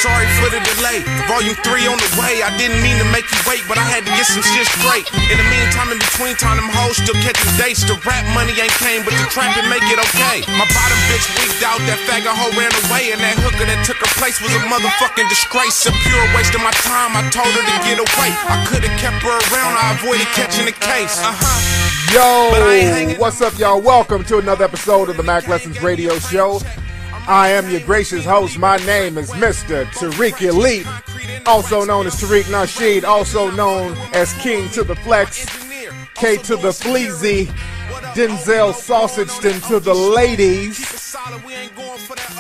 Sorry for the delay. Volume 3 on the way. I didn't mean to make you wait, but I had to get some shit straight. In the meantime, in between time, them hoes still catching dates. The rap money ain't came, but the trap can make it okay. My bottom bitch wigged out, that faggot hoe ran away, and that hooker that took her place was a motherfucking disgrace. A pure waste of my time. I told her to get away. I could've kept her around. I avoided catching the case. Yo, what's up, y'all? Welcome to another episode of the Mac Lessons Radio Show. I am your gracious host. My name is Mr. Tariq Elite, also known as Tariq Nasheed, also known as King to the Flex, K to the Fleazy, Denzel Sausageton to the ladies.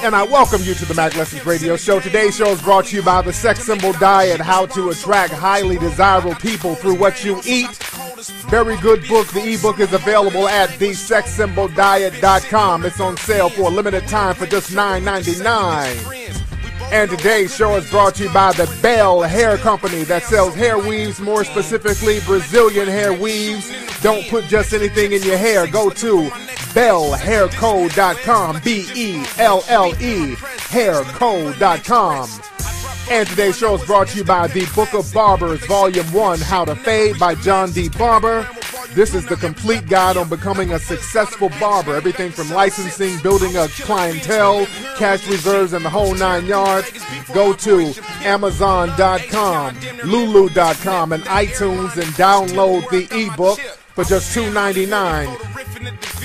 And I welcome you to the Mac Lessons Radio Show. Today's show is brought to you by the Sex Symbol Diet, how to attract highly desirable people through what you eat. Very good book. The ebook is available at thesexsymboldiet.com. It's on sale for a limited time for just $9.99. And today's show is brought to you by the Bell Hair Company that sells hair weaves, more specifically Brazilian hair weaves. Don't put just anything in your hair. Go to bellhairco.com, B-E-L-L-E, hairco.com. And today's show is brought to you by The Book of Barbers, Volume 1, How to Fade by John D. Barber. This is the complete guide on becoming a successful barber. Everything from licensing, building a clientele, cash reserves, and the whole 9 yards. Go to Amazon.com, Lulu.com, and iTunes and download the ebook for just $2.99.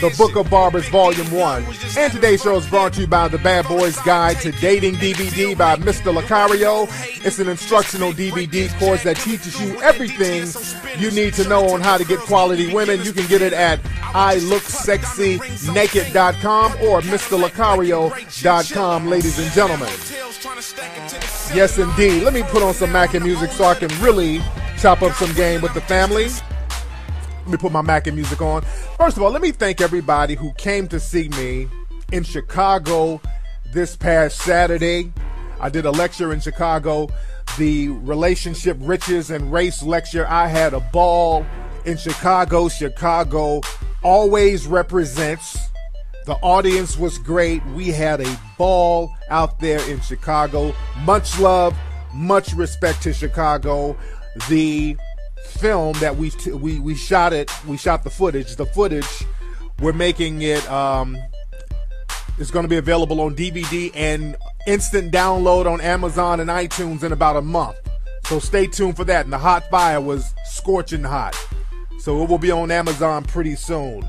The Book of Barbers, Volume 1. And today's show is brought to you by the Bad Boys Guide to Dating DVD by Mr. Lucario. It's an instructional DVD course that teaches you everything you need to know on how to get quality women. You can get it at iLookSexyNaked.com or MrLucario.com, ladies and gentlemen. Yes, indeed. Let me put on some Mackin music so I can really chop up some game with the family. Let me put my Mackin music on. First of all, let me thank everybody who came to see me in Chicago this past Saturday. I did a lecture in Chicago, the Relationship, Riches, and Race lecture. I had a ball in Chicago. Chicago always represents. The audience was great. We had a ball out there in Chicago. Much love, much respect to Chicago. The film that we shot the footage, we're making it, it's going to be available on DVD and instant download on Amazon and iTunes in about a month, so stay tuned for that. And the hot fire was scorching hot, so it will be on Amazon pretty soon.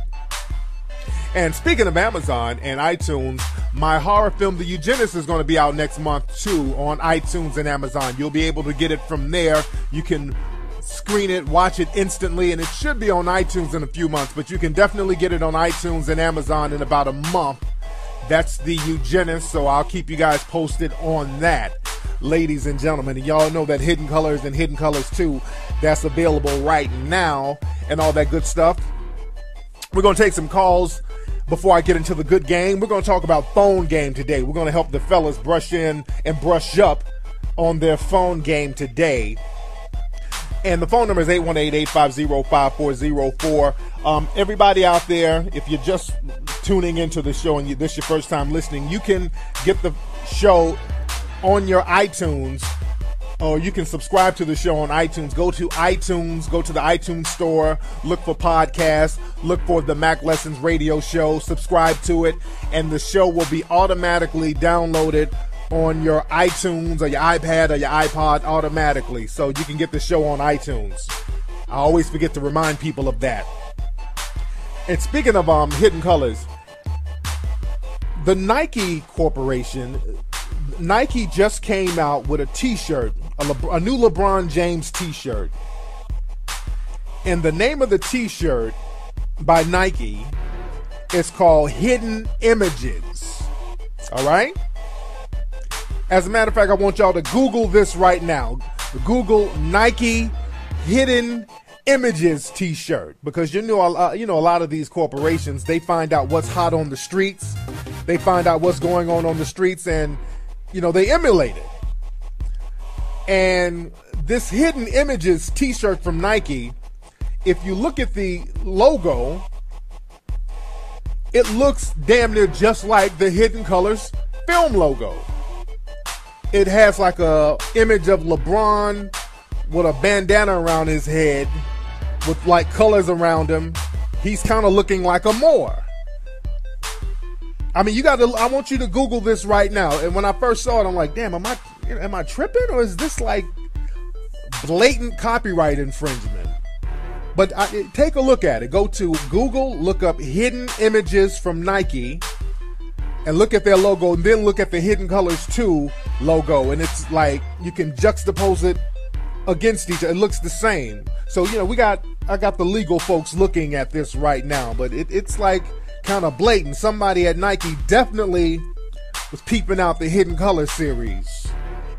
And speaking of Amazon and iTunes, my horror film The Eugenist is going to be out next month too on iTunes and Amazon. You'll be able to get it from there. You can screen it, watch it instantly, and it should be on iTunes in a few months, but you can definitely get it on iTunes and Amazon in about a month. That's The Eugenist, so I'll keep you guys posted on that, ladies and gentlemen. And y'all know that Hidden Colors and Hidden Colors 2, that's available right now, and all that good stuff. We're going to take some calls before I get into the good game. We're going to talk about phone game today. We're going to help the fellas brush in and brush up on their phone game today. And the phone number is 818-850-5404. Everybody out there, if you're just tuning into the show and this is your first time listening, you can get the show on your iTunes, or you can subscribe to the show on iTunes. Go to iTunes, go to the iTunes store, look for podcasts, look for the Mac Lessons Radio Show, subscribe to it, and the show will be automatically downloaded on your iTunes or your iPad or your iPod automatically, so you can get the show on iTunes. I always forget to remind people of that. And speaking of Hidden Colors, the Nike Corporation, Nike just came out with a t-shirt, a new LeBron James t-shirt. And the name of the t-shirt by Nike is called Hidden Images. All right? As a matter of fact, I want y'all to Google this right now. Google Nike Hidden Images t-shirt, because a lot of these corporations, they find out what's hot on the streets. They find out what's going on the streets, and they emulate it. And this Hidden Images t-shirt from Nike, if you look at the logo, it looks damn near just like the Hidden Colors film logo. it has like a image of LeBron with a bandana around his head with like colors around him. He's kind of looking like a Moor. I mean, I want you to Google this right now. And when I first saw it, I'm like, damn, am I tripping, or is this like blatant copyright infringement? But take a look at it. Go to Google, look up hidden images from Nike, and look at their logo, and then look at the Hidden Colors 2 logo, and it's like you can juxtapose it against each other. It looks the same. So, I got the legal folks looking at this right now, but it's like kind of blatant. Somebody at Nike definitely was peeping out the Hidden Colors series.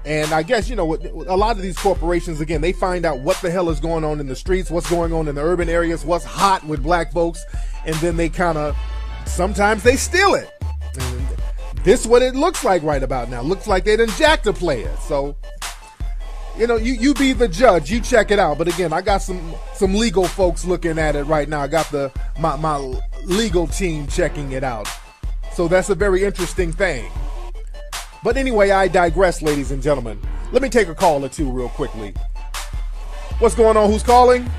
And I guess, a lot of these corporations, again, they find out what the hell is going on in the streets, what's going on in the urban areas, what's hot with black folks, and then they sometimes they steal it. And this is what it looks like right about now. Looks like they done jacked a player. So, you be the judge. You check it out. But again, I got some legal folks looking at it right now. I got my legal team checking it out. So that's a very interesting thing. But anyway, I digress, ladies and gentlemen. Let me take a call or two real quickly. What's going on? Who's calling?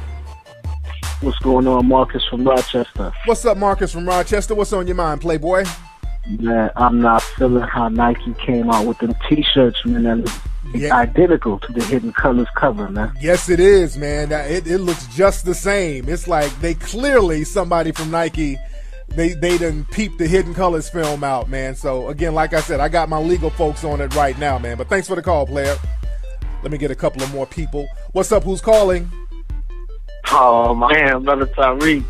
What's going on? Marcus from Rochester. What's up, Marcus from Rochester? What's on your mind, Playboy? Man, I'm not feeling how Nike came out with them T-shirts, man. That look identical to the Hidden Colors cover, man. Yes, it is, man. It looks just the same. It's like somebody from Nike, they done peeped the Hidden Colors film out, man. So, again, like I said, I got my legal folks on it right now, man. But thanks for the call, player. Let me get a couple of more people. What's up? Who's calling? Oh, man, Brother Tariq.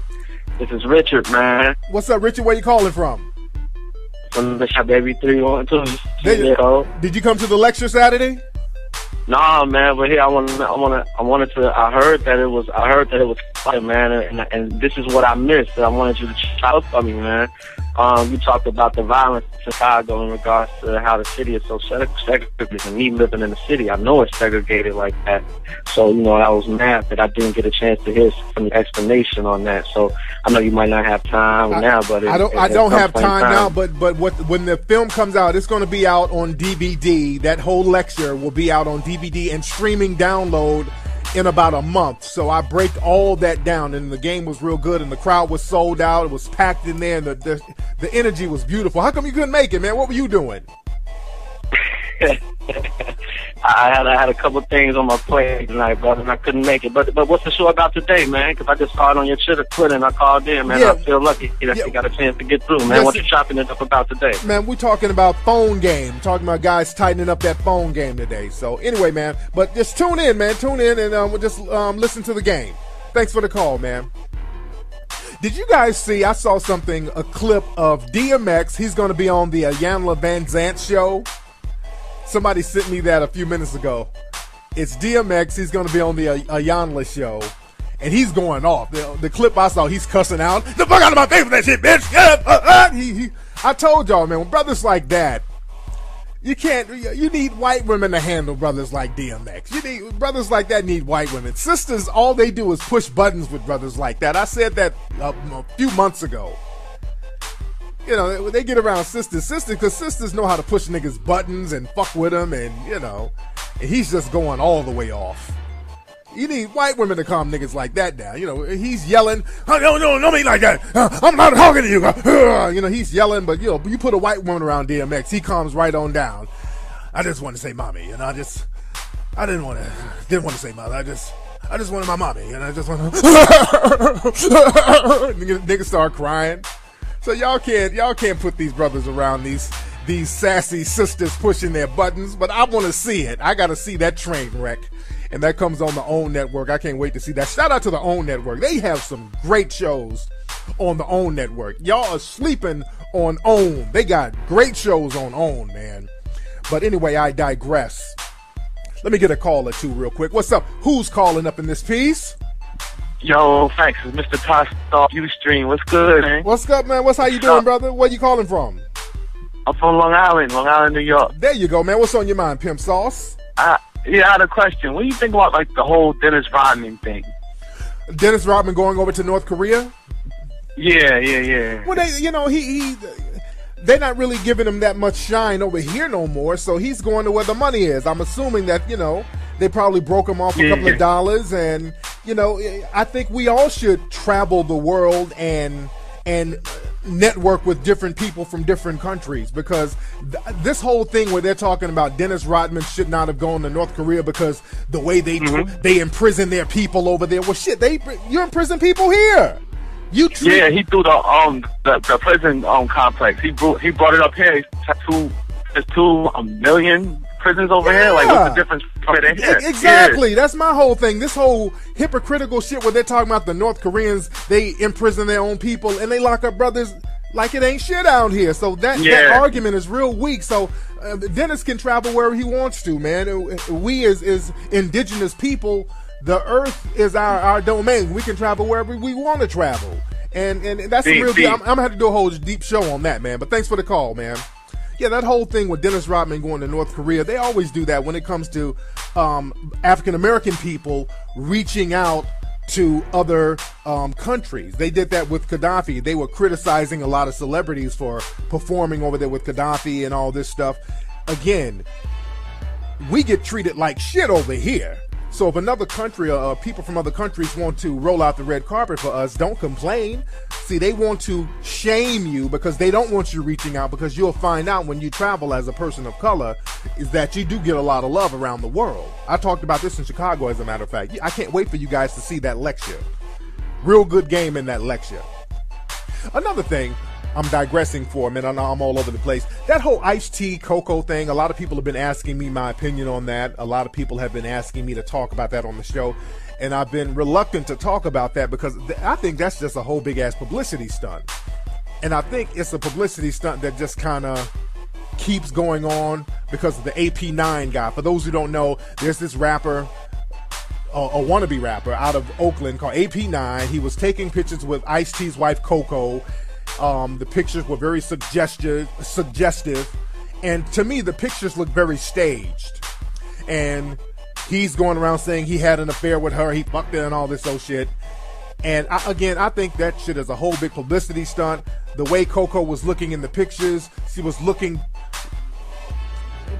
This is Richard, man. What's up, Richard? Where you calling from? From the shop every 312. Did you come to the lecture Saturday? Nah, man, but here I heard that it was fire, man, and this is what I missed. I wanted you to try out for me, man. You talked about the violence in Chicago in regards to how the city is so segregated. And me living in the city, I know it's segregated like that. So, I was mad that I didn't get a chance to hear some explanation on that. So, I know you might not have time now, but I don't have time now. But when the film comes out, it's going to be out on DVD. That whole lecture will be out on DVD and streaming download in about a month. So I break all that down, and the game was real good, and the crowd was sold out. It was packed in there, and the energy was beautiful. How come you couldn't make it, man? What were you doing? I had a couple things on my plate tonight, brother, and I couldn't make it. But what's the show about today, man? Because I just saw it on your Twitter, and I called in, man. Yeah. I feel lucky that you got a chance to get through, man. Yes. What you chopping it up about today? Man, we're talking about phone game. We're talking about guys tightening up that phone game today. So anyway, man, but just tune in, man. Tune in, and we'll just listen to the game. Thanks for the call, man. Did you guys see, I saw a clip of DMX. He's going to be on the Iyanla Vanzant show. Somebody sent me that a few minutes ago. It's DMX. He's going to be on the Iyanla show, and he's going off. The clip I saw, he's cussing out, "The fuck out of my face with that shit, bitch!" I told y'all, man, when brothers like that, you need white women to handle brothers like DMX. Brothers like that need white women. Sisters, all they do is push buttons with brothers like that. I said that a few months ago. They get around sisters, because sisters know how to push niggas' buttons and fuck with them, and, and he's just going all the way off. You need white women to calm niggas like that down. He's yelling, "Oh, no, don't be like that. I'm not talking to you." He's yelling, but, you put a white woman around DMX, he calms right on down. "I just want to say mommy, and I didn't want to say mother. I just wanted my mommy, and I just want to," niggas start crying. So y'all can't put these brothers around these sassy sisters pushing their buttons, but I want to see it. I got to see that train wreck, and that comes on the OWN network. I can't wait to see that. Shout out to the OWN network. They have some great shows on the OWN network. Y'all are sleeping on OWN. They got great shows on OWN, man. But anyway, I digress. Let me get a call or two real quick. What's up? Who's calling up in this piece? Yo, thanks. It's Mr. Toss off Ustream. What's good, man? What's up, man? How you doing, brother? Where you calling from? I'm from Long Island, New York. There you go, man. What's on your mind, Pimp Sauce? I had a question. What do you think about the whole Dennis Rodman thing? Dennis Rodman going over to North Korea? Yeah. Well, he they're not really giving him that much shine over here no more, so he's going to where the money is. I'm assuming that, you know, they probably broke him off a couple of dollars, and, you know, I think we all should travel the world and network with different people from different countries, because this whole thing where they're talking about Dennis Rodman should not have gone to North Korea because the way they imprison their people over there. Well, shit, you imprison people here. He threw the prison complex. He brought it up here. There's 2 million prisons over here. Like, what's the difference between here? Exactly. That's my whole thing. This whole hypocritical shit where they're talking about the North Koreans, they imprison their own people and they lock up brothers like it ain't shit out here. So that argument is real weak. So Dennis can travel wherever he wants to, man. We as indigenous people, the earth is our domain. We can travel wherever we want to travel. And that's a real deal. I'm going to have to do a whole deep show on that, man. But thanks for the call, man. Yeah, that whole thing with Dennis Rodman going to North Korea, they always do that when it comes to African-American people reaching out to other countries. They did that with Gaddafi. They were criticizing a lot of celebrities for performing over there with Gaddafi and all this stuff. Again, we get treated like shit over here. So if another country or people from other countries want to roll out the red carpet for us, don't complain. See, they want to shame you because they don't want you reaching out, because you'll find out when you travel as a person of color is that you do get a lot of love around the world. I talked about this in Chicago, as a matter of fact. I can't wait for you guys to see that lecture. Real good game in that lecture. Another thing, I'm digressing for a minute. I'm all over the place. That whole iced tea cocoa thing, a lot of people have been asking me my opinion on that. A lot of people have been asking me to talk about that on the show. And I've been reluctant to talk about that because I think that's just a whole big ass publicity stunt. And I think it's a publicity stunt that just kind of keeps going on because of the AP9 guy. For those who don't know, there's this rapper, a wannabe rapper out of Oakland called AP9. He was taking pictures with Ice-T's wife Coco. The pictures were very suggestive, and to me the pictures look very staged. And he's going around saying he had an affair with her, he fucked her and all this old shit. And I think that shit is a whole big publicity stunt. The way Coco was looking in the pictures, she was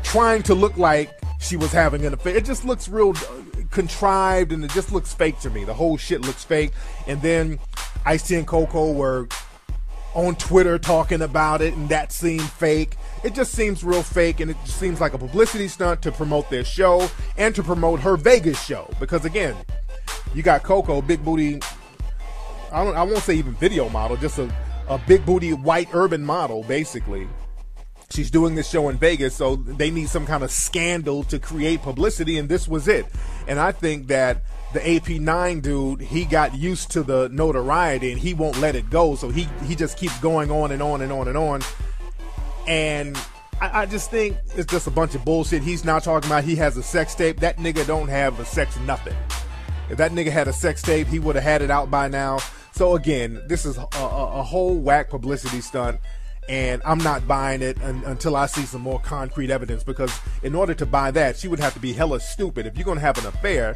trying to look like she was having an affair. It just looks real contrived, and it just looks fake to me. The whole shit looks fake. And then Ice-T and Coco were on Twitter talking about it, and that seemed fake. It just seems real fake, and it just seems like a publicity stunt to promote their show and to promote her Vegas show. Because again, you got Coco, big booty, I won't say even video model, just a big booty white urban model, basically. She's doing this show in Vegas, so they need some kind of scandal to create publicity, and this was it. And I think that the AP9 dude, he got used to the notoriety and he won't let it go, so he just keeps going on and on and on and on. And I just think it's just a bunch of bullshit. He's now talking about he has a sex tape. That nigga don't have a sex nothing. If that nigga had a sex tape, he would have had it out by now. So again, this is a whole whack publicity stunt, and I'm not buying it until I see some more concrete evidence, because in order to buy that, she would have to be hella stupid. If you're going to have an affair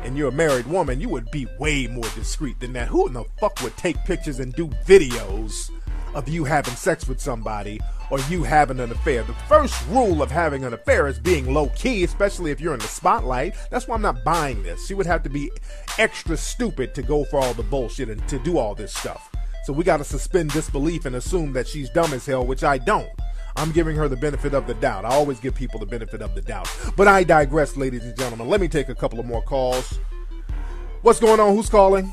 and you're a married woman, you would be way more discreet than that. Who in the fuck would take pictures and do videos of you having sex with somebody or you having an affair? The first rule of having an affair is being low-key, especially if you're in the spotlight. That's why I'm not buying this. She would have to be extra stupid to go for all the bullshit and to do all this stuff. So we got to suspend disbelief and assume that she's dumb as hell, which I don't. I'm giving her the benefit of the doubt. I always give people the benefit of the doubt. But I digress, ladies and gentlemen. Let me take a couple of more calls. What's going on? Who's calling?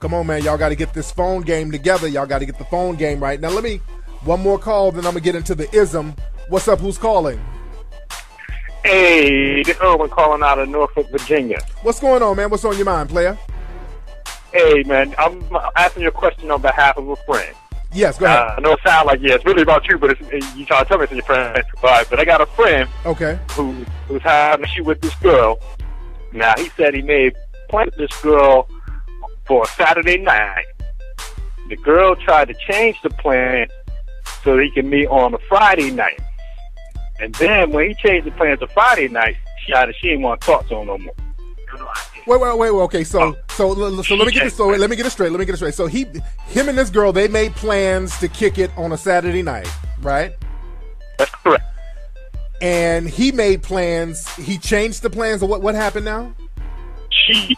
Come on, man. Y'all got to get this phone game together. Y'all got to get the phone game right. Now, one more call, then I'm going to get into the ism. What's up? Who's calling? Hey, this Irwin calling out of Norfolk, Virginia. What's going on, man? What's on your mind, player? Hey, man. I'm asking you a question on behalf of a friend. Yes, go ahead. I know it sounds like, it's really about you, but you try to tell me it's your friend. But I got a friend who's having an issue with this girl. Now, he said he made plans with this girl for a Saturday night. The girl tried to change the plan so he can meet on a Friday night. And then when he changed the plan to Friday night, she didn't want to talk to him no more. Wait. Okay, so let me get this. So let me get it straight. So him and this girl, they made plans to kick it on a Saturday night, right? That's correct. And he made plans. He changed the plans. What happened now? She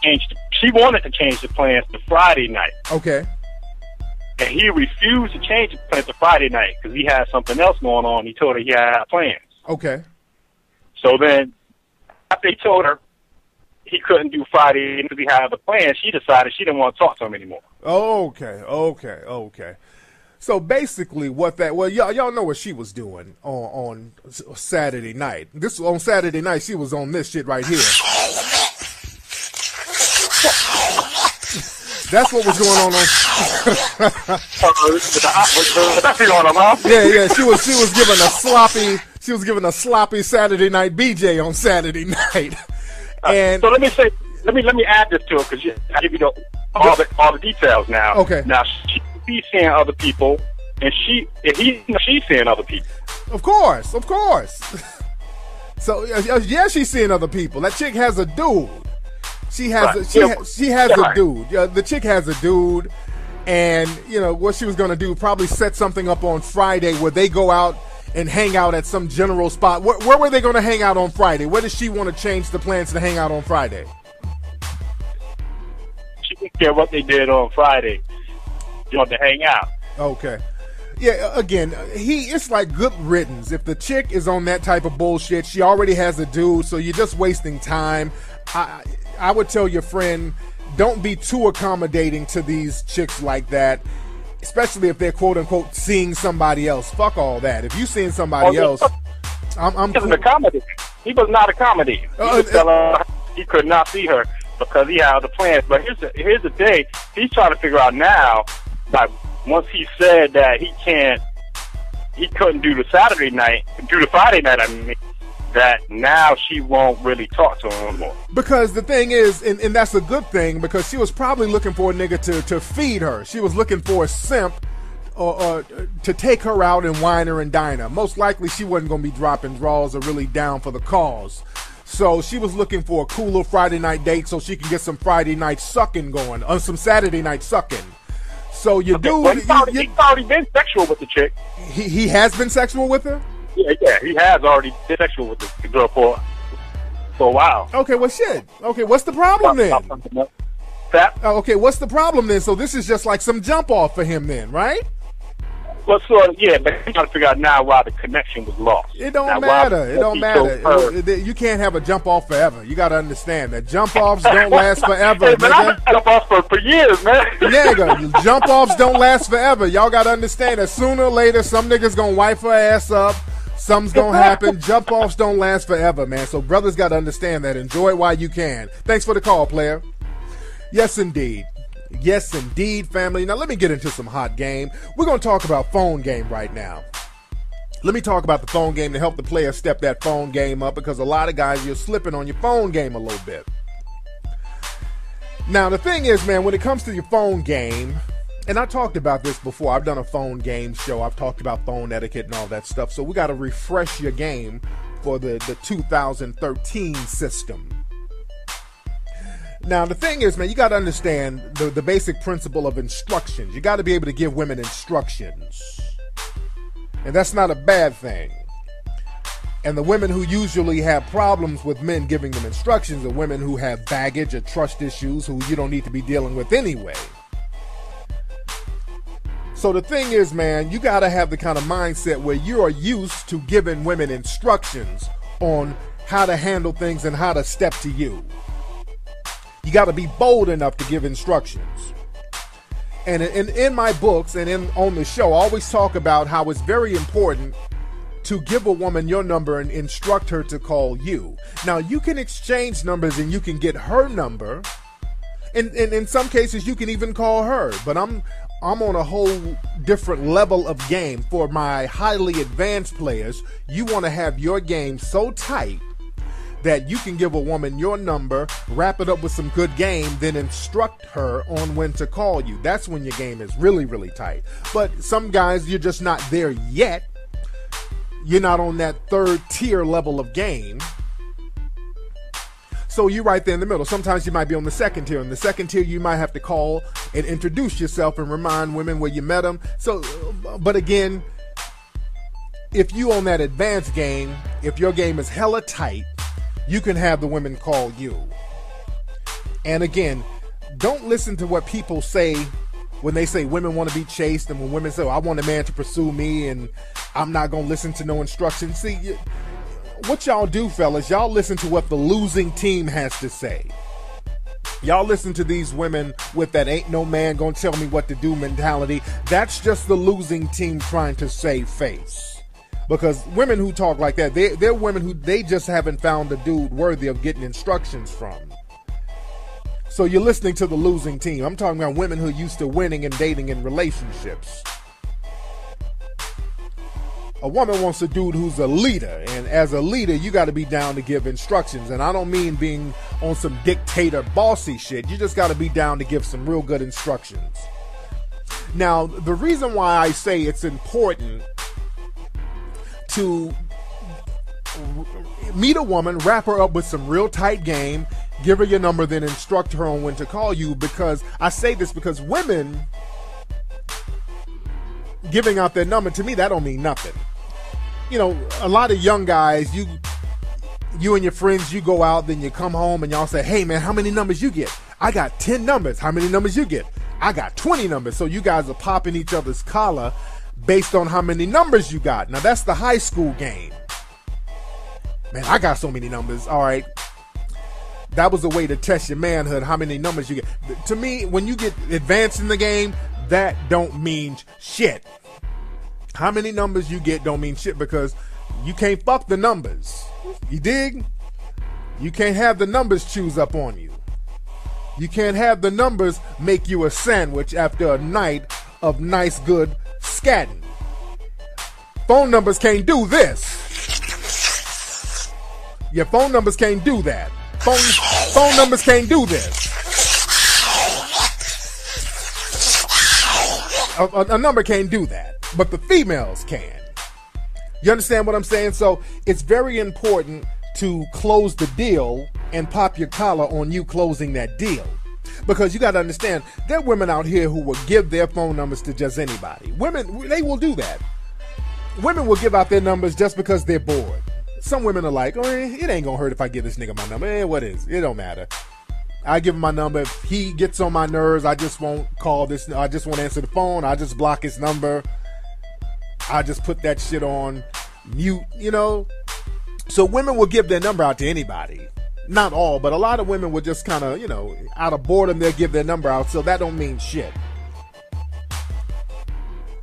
wanted to change the plans to Friday night. Okay. And he refused to change the plans to Friday night because he had something else going on. He told her he had plans. Okay. So then, after he told her he couldn't do Friday because he had the plan, she decided she didn't want to talk to him anymore. Okay. So basically, y'all know what she was doing on Saturday night. On Saturday night, she was on this shit right here. That's what was going on. Yeah. She was giving a sloppy Saturday night BJ on Saturday night. And so let me add this to it because I give you all the details now. Okay. Now she's seeing other people, and she's seeing other people. Of course. So yeah, she's seeing other people. That chick has a dude. She has a dude. The chick has a dude, and what she was gonna do, probably set something up on Friday where they go out and hang out at some general spot. Where were they gonna hang out on Friday? Where does she want to change the plans to hang out on Friday? She didn't care what they did on Friday. She wanted to hang out. Okay. Yeah, again, it's like good riddance. If the chick is on that type of bullshit, she already has a dude, so you're just wasting time. I would tell your friend, don't be too accommodating to these chicks like that, especially if they're quote unquote seeing somebody else. Fuck all that. If you seeing somebody else, I'm he wasn't accommodating. He was not accommodating. He was telling her he could not see her because he had other plans. But here's the thing. He's trying to figure out now, like once he said that he couldn't do the Friday night, I mean, that now she won't really talk to him anymore. Because the thing is, and that's a good thing, because she was probably looking for a nigga to feed her. She was looking for a simp or to take her out and wine her and dine her. Most likely she wasn't going to be dropping draws or really down for the cause. So she was looking for a cool little Friday night date so she can get some Friday night sucking going, or some Saturday night sucking. So you do. Well, he's already been sexual with the chick. He has been sexual with her? Yeah, he has already been sexual with the girl for a while. Okay, well, shit. Okay, what's the problem then? Okay, what's the problem then? So this is just like some jump off for him then, right? Well, sort of, yeah, but he's trying to figure out now why the connection was lost. It don't matter. You can't have a jump off forever. You got to understand that jump offs don't last forever. Hey, man, I've had jump offs for years, man. Nigga, jump offs don't last forever. Y'all got to understand that sooner or later, some niggas gonna wipe her ass up. Something's gonna happen. Jump offs don't last forever, man. So brothers got to understand that. Enjoy it while you can. Thanks for the call, player. Yes, indeed. Yes, indeed, family. Now, let me get into some hot game. We're going to talk about phone game right now. Let me talk about the phone game to help the player step that phone game up, because a lot of guys, you're slipping on your phone game a little bit. Now, the thing is, man, when it comes to your phone game, and I talked about this before. I've done a phone game show. I've talked about phone etiquette and all that stuff. So we got to refresh your game for the 2013 system. Now, the thing is, man, you got to understand the basic principle of instructions. You got to be able to give women instructions. And that's not a bad thing. And the women who usually have problems with men giving them instructions are women who have baggage or trust issues who you don't need to be dealing with anyway. So the thing is, man, you got to have the kind of mindset where you are used to giving women instructions on how to handle things and how to step to you. You got to be bold enough to give instructions. And in my books and on the show, I always talk about how it's very important to give a woman your number and instruct her to call you. Now, you can exchange numbers and you can get her number. And in some cases, you can even call her. But I'm on a whole different level of game. For my highly advanced players, you want to have your game so tight that you can give a woman your number, wrap it up with some good game, then instruct her on when to call you. That's when your game is really, really tight. But some guys, you're just not there yet. You're not on that third tier level of game. So you're right there in the middle. Sometimes you might be on the second tier. In the second tier, you might have to call and introduce yourself and remind women where you met them. So, but again, if you on that advanced game, if your game is hella tight, you can have the women call you. And again, don't listen to what people say when they say women want to be chased, and when women say, I want a man to pursue me and I'm not going to listen to no instructions. See, what y'all do, fellas, y'all listen to what the losing team has to say. Y'all listen to these women with that ain't no man gonna tell me what to do mentality. That's just the losing team trying to save face. Because women who talk like that, they're women who they just haven't found a dude worthy of getting instructions from. So you're listening to the losing team. I'm talking about women who are used to winning and dating in relationships. A woman wants a dude who's a leader, and as a leader, you got to be down to give instructions. And I don't mean being on some dictator bossy shit. You just got to be down to give some real good instructions. Now, the reason why I say it's important to meet a woman, wrap her up with some real tight game, give her your number, then instruct her on when to call you, because I say this because women giving out their number, to me, that don't mean nothing. You know, a lot of young guys, you and your friends, you go out, then you come home and y'all say, hey man, how many numbers you get? I got 10 numbers. How many numbers you get? I got 20 numbers. So you guys are popping each other's collar based on how many numbers you got. Now that's the high school game. Man, I got so many numbers. All right. That was a way to test your manhood, how many numbers you get. To me, when you get advanced in the game, that don't mean shit. How many numbers you get don't mean shit, because you can't fuck the numbers. You dig? You can't have the numbers choose up on you. You can't have the numbers make you a sandwich after a night of nice, good scatting. Phone numbers can't do this. Your phone numbers can't do that. Phone numbers can't do this. A number can't do that. But the females can. You understand what I'm saying? So it's very important to close the deal and pop your collar on you closing that deal. Because you got to understand, there are women out here who will give their phone numbers to just anybody. Women, they will do that. Women will give out their numbers just because they're bored. Some women are like, oh, it ain't gonna hurt if I give this nigga my number. What is? It don't matter. I give him my number. If he gets on my nerves, I just won't call this. I just won't answer the phone. I just block his number. I just put that shit on mute, you know. So women will give their number out to anybody. Not all, but a lot of women will just kind of, you know, out of boredom, they'll give their number out. So that don't mean shit.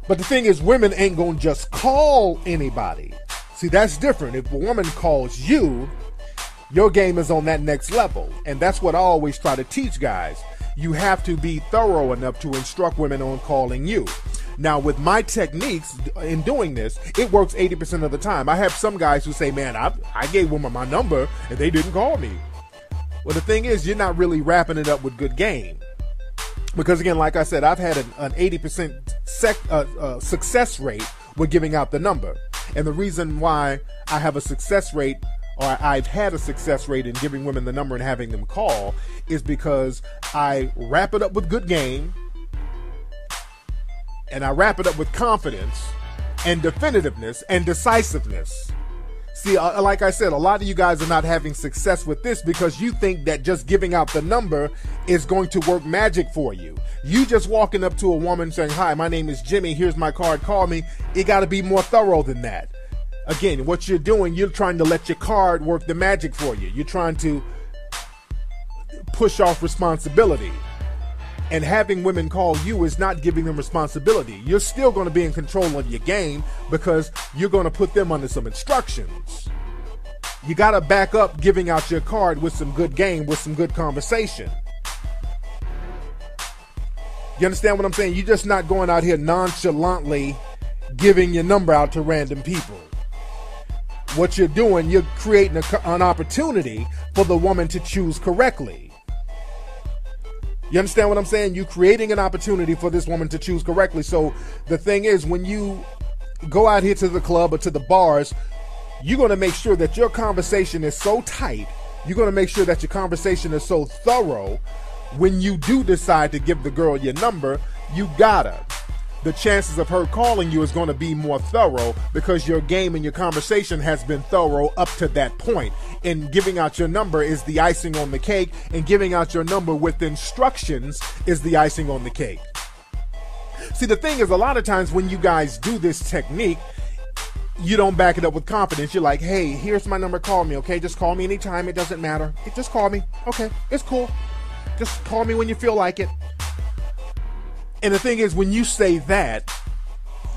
But the thing is, women ain't gonna just call anybody. See, that's different. If a woman calls you, your game is on that next level. And that's what I always try to teach guys. You have to be thorough enough to instruct women on calling you. Now, with my techniques in doing this, it works 80% of the time. I have some guys who say, man, I gave women my number and they didn't call me. Well, the thing is, you're not really wrapping it up with good game. Because again, like I said, I've had an 80% success rate with giving out the number. And the reason why I have a success rate, or I've had a success rate in giving women the number and having them call, is because I wrap it up with good game, and I wrap it up with confidence and definitiveness and decisiveness. See, like I said, a lot of you guys are not having success with this because you think that just giving out the number is going to work magic for you. You just walking up to a woman saying, hi, my name is Jimmy, here's my card, call me. It got to be more thorough than that. Again, what you're doing, you're trying to let your card work the magic for you. You're trying to push off responsibility. And having women call you is not giving them responsibility. You're still going to be in control of your game because you're going to put them under some instructions. You got to back up giving out your card with some good game, with some good conversation. You understand what I'm saying? You're just not going out here nonchalantly giving your number out to random people. What you're doing, you're creating an opportunity for the woman to choose correctly. You understand what I'm saying? You're creating an opportunity for this woman to choose correctly. So the thing is, when you go out here to the club or to the bars, you're going to make sure that your conversation is so tight You're going to make sure that your conversation is so thorough. When you do decide to give the girl your number, you gotta. The chances of her calling you is going to be more thorough because your game and your conversation has been thorough up to that point. And giving out your number is the icing on the cake, and giving out your number with instructions is the icing on the cake. See, the thing is, a lot of times when you guys do this technique, you don't back it up with confidence. You're like, hey, here's my number, call me, okay? Just call me anytime, it doesn't matter. Just call me, okay, it's cool. Just call me when you feel like it. And the thing is, when you say that,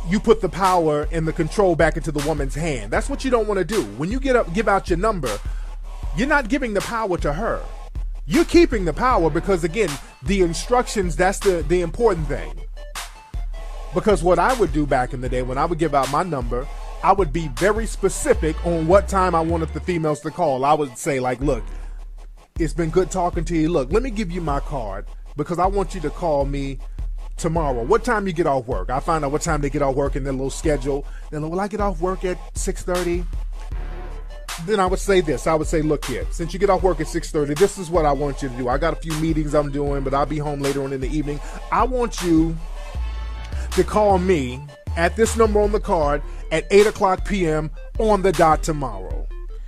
you put the power and the control back into the woman's hand. That's what you don't want to do. When you give out your number, you're not giving the power to her. You're keeping the power because, again, the instructions, that's the important thing. Because what I would do back in the day when I would give out my number, I would be very specific on what time I wanted the females to call. I would say, like, look, it's been good talking to you. Look, let me give you my card because I want you to call me tomorrow. What time you get off work? I find out what time they get off work in their little schedule. Then, will I get off work at 6:30? Then I would say this. I would say, look here, since you get off work at 6:30, this is what I want you to do. I got a few meetings I'm doing, but I'll be home later on in the evening. I want you to call me at this number on the card at 8:00 p.m. on the dot tomorrow.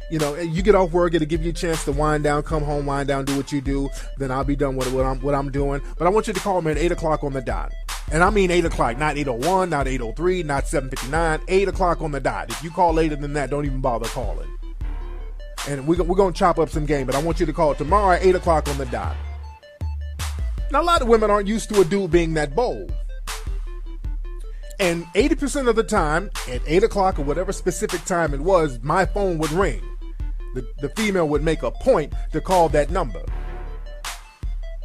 You know, you get off work, it'll give you a chance to wind down, come home, wind down, do what you do. Then I'll be done with what I'm doing. But I want you to call me at 8:00 on the dot. And I mean 8:00, not 8:01, not 8:03, not 7:59, 8:00 on the dot. If you call later than that, don't even bother calling. And we're going to chop up some game, but I want you to call tomorrow at 8:00 on the dot. Now, a lot of women aren't used to a dude being that bold. And 80% of the time, at 8:00 or whatever specific time it was, my phone would ring. The female would make a point to call that number.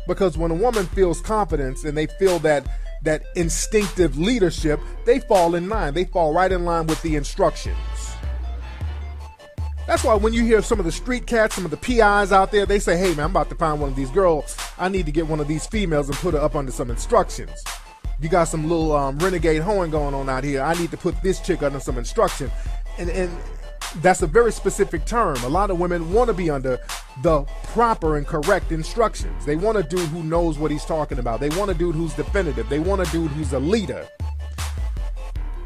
Because when a woman feels confidence and they feel that instinctive leadership, they fall in line. They fall right in line with the instructions. That's why when you hear some of the street cats, some of the PIs out there, they say, hey man, I'm about to find one of these girls. I need to get one of these females and put her up under some instructions. You got some little renegade hoeing going on out here. I need to put this chick under some instruction. And that's a very specific term. A lot of women want to be under the proper and correct instructions. They want a dude who knows what he's talking about. They want a dude who's definitive. They want a dude who's a leader.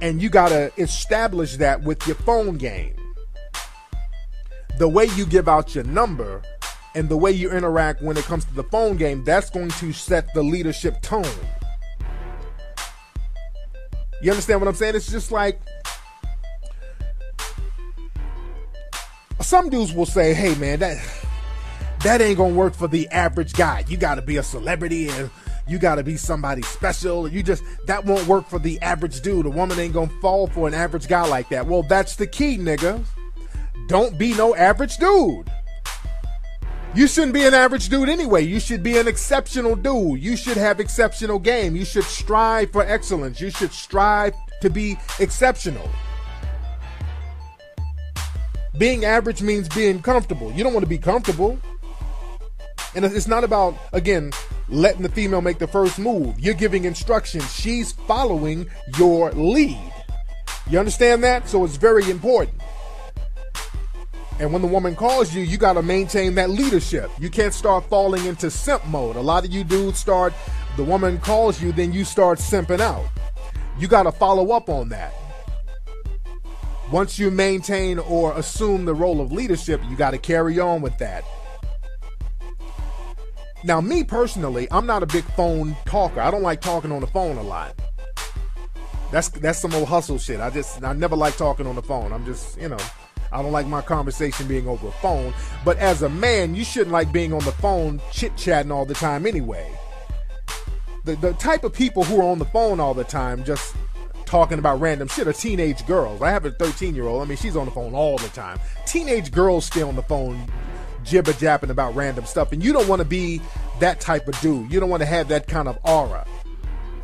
And you got to establish that with your phone game. The way you give out your number and the way you interact when it comes to the phone game, that's going to set the leadership tone. You understand what I'm saying? It's just like some dudes will say, hey man, that ain't gonna work for the average guy. You gotta be a celebrity and you gotta be somebody special. That won't work for the average dude. A woman ain't gonna fall for an average guy like that. Well, that's the key, nigga. Don't be no average dude. You shouldn't be an average dude anyway. You should be an exceptional dude. You should have exceptional game. You should strive for excellence. You should strive to be exceptional. Being average means being comfortable. You don't want to be comfortable. And it's not about, again, letting the female make the first move. You're giving instructions. She's following your lead. You understand that? So it's very important. And when the woman calls you, you got to maintain that leadership. You can't start falling into simp mode. A lot of you dudes the woman calls you, then you start simping out. You got to follow up on that. Once you maintain or assume the role of leadership, you got to carry on with that. Now, me personally, I'm not a big phone talker. I don't like talking on the phone a lot. That's some old hustle shit. I never like talking on the phone. I don't like my conversation being over a phone. But as a man, you shouldn't like being on the phone chit-chatting all the time anyway. The type of people who are on the phone all the time just talking about random shit are teenage girls. I have a 13-year-old. I mean, she's on the phone all the time. Teenage girls stay on the phone jibber-japping about random stuff. And you don't want to be that type of dude. You don't want to have that kind of aura.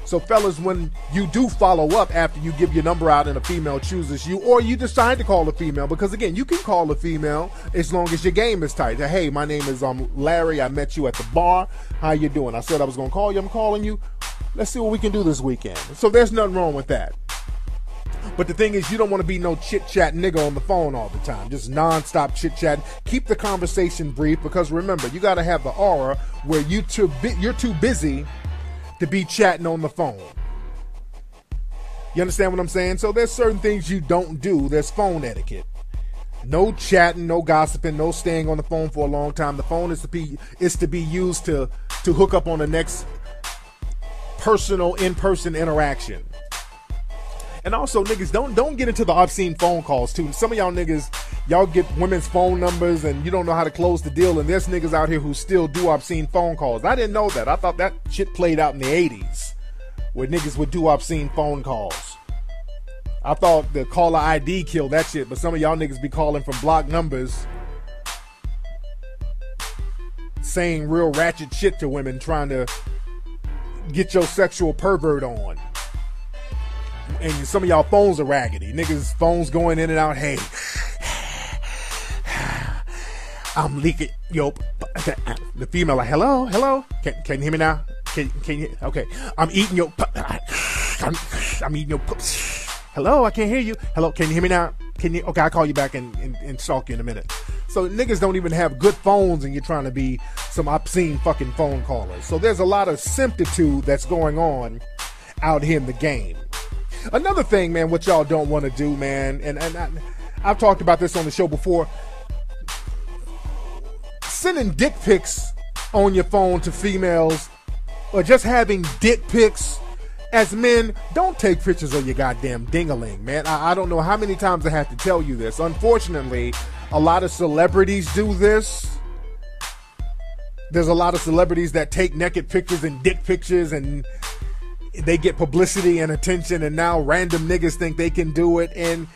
So fellas, when you do follow up after you give your number out and a female chooses you, or you decide to call a female, because again, you can call a female as long as your game is tight. Hey, my name is Larry. I met you at the bar. How you doing? I said I was going to call you. I'm calling you. Let's see what we can do this weekend. So there's nothing wrong with that. But the thing is, you don't want to be no chit-chat nigga on the phone all the time. Just non-stop chit-chat. Keep the conversation brief, because remember, you got to have the aura where you're too busy to be chatting on the phone. You understand what I'm saying? So there's certain things you don't do. There's phone etiquette. No chatting, no gossiping, no staying on the phone for a long time. The phone is to be used to hook up on the next personal in-person interaction. And also, niggas, don't get into the obscene phone calls too. Some of y'all niggas, y'all get women's phone numbers and you don't know how to close the deal, and there's niggas out here who still do obscene phone calls. I didn't know that. I thought that shit played out in the 80s, where niggas would do obscene phone calls. I thought the caller ID killed that shit, but some of y'all niggas be calling from blocked numbers, saying real ratchet shit to women, trying to get your sexual pervert on. And some of y'all phones are raggedy. Niggas' phones going in and out. Hey, I'm leaking. Yo, the female like, hello. Can you hear me now? Can you? Okay, I'm eating your. I'm eating your. Hello, I can't hear you. Hello, can you hear me now? Can you? Okay, I'll call you back and stalk you in a minute. So niggas don't even have good phones, and you're trying to be some obscene fucking phone callers. So there's a lot of simptitude that's going on out here in the game. Another thing, man, what y'all don't want to do, man, and I've talked about this on the show before, sending dick pics on your phone to females, or just having dick pics. As men, don't take pictures of your goddamn ding-a-ling, man. I don't know how many times I have to tell you this. Unfortunately, a lot of celebrities do this. There's a lot of celebrities that take naked pictures and dick pictures, and they get publicity and attention, and now random niggas think they can do it, and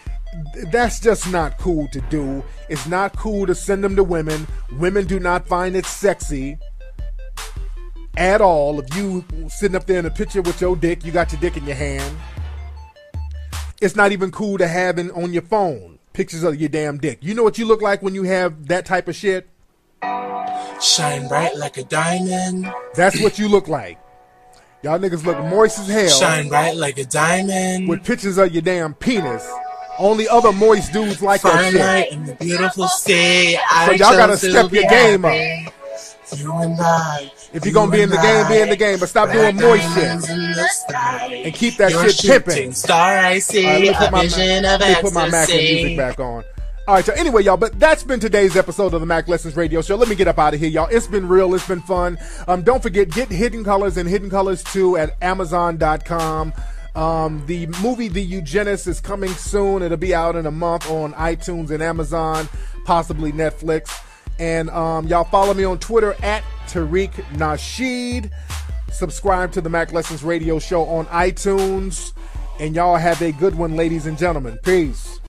that's just not cool to do. It's not cool to send them to women. Women do not find it sexy at all. If you sitting up there in a picture with your dick, you got your dick in your hand. It's not even cool to have on your phone pictures of your damn dick. You know what you look like when you have that type of shit? Shine bright like a diamond. That's what you look like. Y'all niggas look moist as hell. Shine bright like a diamond. With pictures of your damn penis. Only other moist dudes like that shit. Light in the beautiful sea. So y'all gotta step your game up. You and I. If you're gonna be in the game, be in the game, but stop doing moist shit. And keep that shit pimping. Star I see. Let me put my Mac music back on. Alright, so anyway, y'all, but that's been today's episode of the Mac Lessons Radio Show. Let me get up out of here, y'all. It's been real, it's been fun. Don't forget, get Hidden Colors and Hidden Colors 2 at Amazon.com. The movie The Eugenist is coming soon. It'll be out in a month on iTunes and Amazon, possibly Netflix. And y'all follow me on Twitter at TariqNasheed. Subscribe to the Mac Lessons Radio Show on iTunes. And y'all have a good one, ladies and gentlemen. Peace.